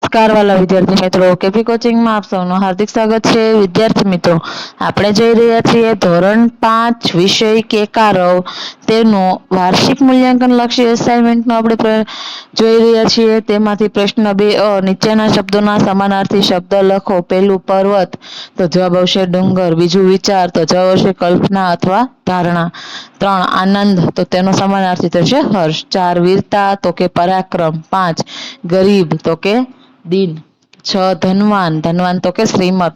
નમસ્કાર વાલા વિદ્યાર્થી મિત્રો, કેપી કોચિંગમાં આપ સૌનું હાર્દિક સ્વાગત છે. વિદ્યાર્થી મિત્રો, આપણે જોઈ રહ્યા છીએ ધોરણ 5 વિષય કેકારવ તેનું વાર્ષિક મૂલ્યાંકન લક્ષી એસાઇનમેન્ટનું આપણે જોઈ રહ્યા છીએ. તેમાંથી પ્રશ્ન 2 નીચેના શબ્દોના સમાનાર્થી શબ્દ લખો. પહેલું પર્વત તો જવાબ આવશે ડુંગર. બીજું વિચાર તો જવાબ આવશે કલ્પના અથવા ધારણા. 3 આનંદ તો તેનો સમાનાર્થી થશે હર્ષ. 4 વીરતા તો કે પરાક્રમ. 5 ગરીબ તો કે દીન. 6 ધનવાન, ધનવાન તો કે શ્રીમંત.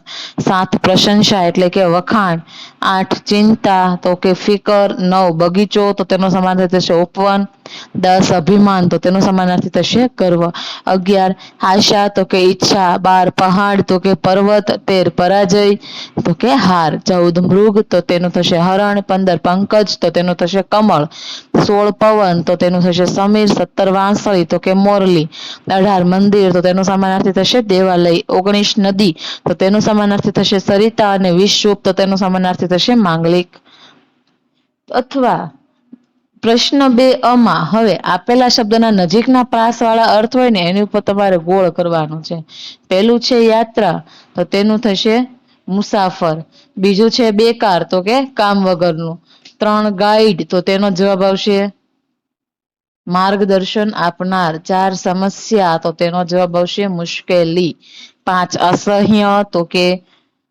7 પ્રશંસા એટલે કે વખાણ. 8 ચિંતા તો કે ફિકર. 9 બગીચો તો તેનો સમાનાર્થી થશે ઉપવન. 10 અભિમાન તો તેનો સમાનાર્થી થશે ગર્વ. 11 આશા તો કે ઈચ્છા. 12 પહાડ તો કે પર્વત. 13 પરાજય તો કે હાર. 14 મૃગ તો તેનું થશે હરણ. 15 પંકજ તો તેનું થશે કમળ. 16 પવન તો તેનું થશે સમીર. 17 વાંસળી તો કે મોરલી. 18 મંદિર તો તેનો સમાનાર્થી થશે દેવાલય. 19 નદી તો તેનો સમાનાર્થી થશે સરિતા. અને 20 શુભ તો તેનો સમાનાર્થી થશે માંગલિક. અથવા પ્રશ્ન 2 માં હવે આપેલા શબ્દના નજીકના પ્રાસવાળા અર્થ હોય ને એની ઉપર તમારે ગોળ કરવાનું છે. પહેલું છે યાત્રા તો તેનું થશે મુસાફર. બીજું છે બેકાર તો કે કામ વગરનું. 3 ગાઈડ તો તેનો જવાબ આવશે માર્ગદર્શન આપનાર. 4 સમસ્યા તો તેનો જવાબ આવશે મુશ્કેલી. 5 અસહ્ય તો કે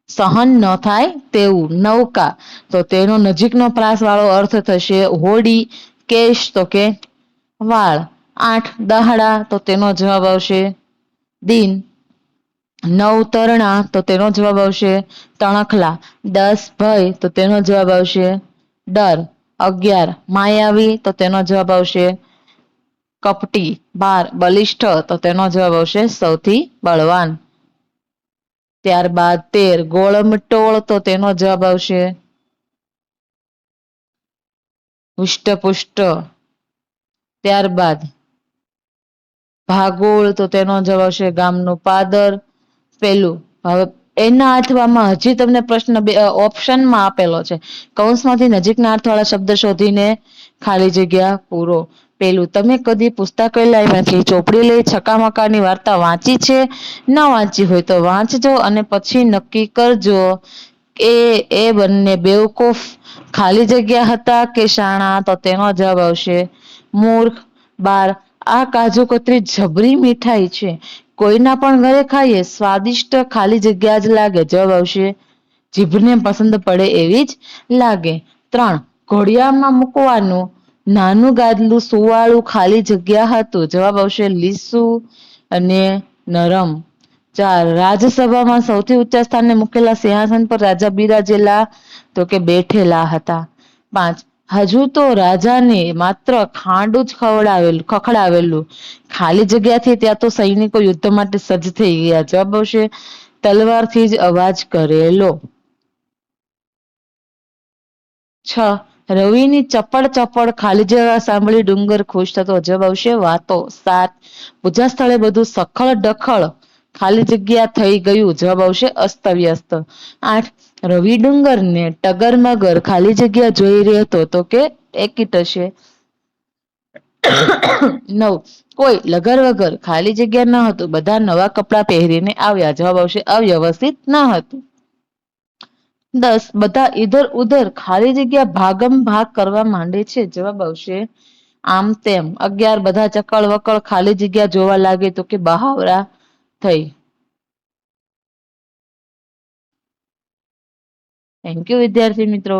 સહન ન થાય તેવું. નૌકા તો તેનો નજીકનો પ્રાસવાળો અર્થ થશે હોડી. કેશ તો કે વાળ. 8 દહાડા તો તેનો જવાબ આવશે દિન. 9 તરણા તો તેનો જવાબ આવશે તણખલા. 10 ભય તો તેનો જવાબ આવશે ડર. 11 માયાવી તો તેનો જવાબ આવશે કપટી. 12 બલિષ્ઠ તો તેનો જવાબ આવશે સૌથી બળવાન. ત્યારબાદ 13 ગોળમટોળ તો તેનો જવાબ આવશે હુષ્ટપુષ્ટ. ત્યારબાદ ભાગોળ તો તેનો જવાબ આવશે ગામનું પાદર. પેલું હવે એના અથવામાં હજી તમને પ્રશ્ન ઓપ્શનમાં આપેલો છે. કૌંસમાંથી નજીકના અર્થવાળા શબ્દ શોધીને ખાલી જગ્યા પૂરો. પેલું તમે કદી પુસ્તકાલયમાંથી ચોપડી લઈ છકામકાની વાર્તા વાંચી છે? ન વાંચી હોય તો વાંચજો અને પછી નક્કી કરજો કે એ બંને બેવકૂફ ખાલી જગ્યા હતા કે શાણા. તો તેનો જવાબ આવશે મૂર્ખ. 12 આ કાજુ કતરી જબરી મીઠાઈ છે. કોઈના પણ ઘરે ખાઈએ સ્વાદિષ્ટ ખાલી જગ્યા જ લાગે. જવાબ આવશે જીભને પસંદ પડે એવી જ લાગે. 3 ઘોડિયામાં મૂકવાનું નાનું ગાદલું સુવાળું ખાલી જગ્યા હતું. જવાબ આવશે લીસું અને નરમ. 4 રાજસભામાં સૌથી ઊંચા સ્થાને મૂકેલા સિંહાસન પર રાજા બિરાજેલા તો કે બેઠેલા હતા. 5 હજુ તો રાજાને માત્ર ખાંડું જ ખખડાવેલું. ખાલી જગ્યાથી ત્યાં તો સૈનિકો યુદ્ધ માટે સજ્જ થઈ ગયા. જવાબ આવશે તલવારથી જ અવાજ કરેલો. 6 રવિની ચપળ ચપળ ખાલી જગ્યા સાંભળી ડુંગર ખુશ થતો. જવાબ આવશે વાતો. 7 પૂજા સ્થળે બધું સખળ ડખળ ખાલી જગ્યા થઈ ગયું. જવાબ આવશે અસ્તવ્યસ્ત. 8 રવિ ડુંગરને ટગર મગર ખાલી જગ્યા જોઈ રહ્યો તો કે એકીટ હશે. 9 કોઈ લગર વગર ખાલી જગ્યા ન હતું. બધા નવા કપડા પહેરીને આવ્યા. જવાબ આવશે અવ્યવસ્થિત ન હતું. 10 બધા ઈધર ઉધર ખાલી જગ્યા ભાગમ ભાગ કરવા માંડે છે. જવાબ આવશે આમ તેમ. 11 બધા ચકળ વકળ ખાલી જગ્યા જોવા લાગે તો કે બહાવરા થઈ. થેન્ક યુ વિદ્યાર્થી મિત્રો.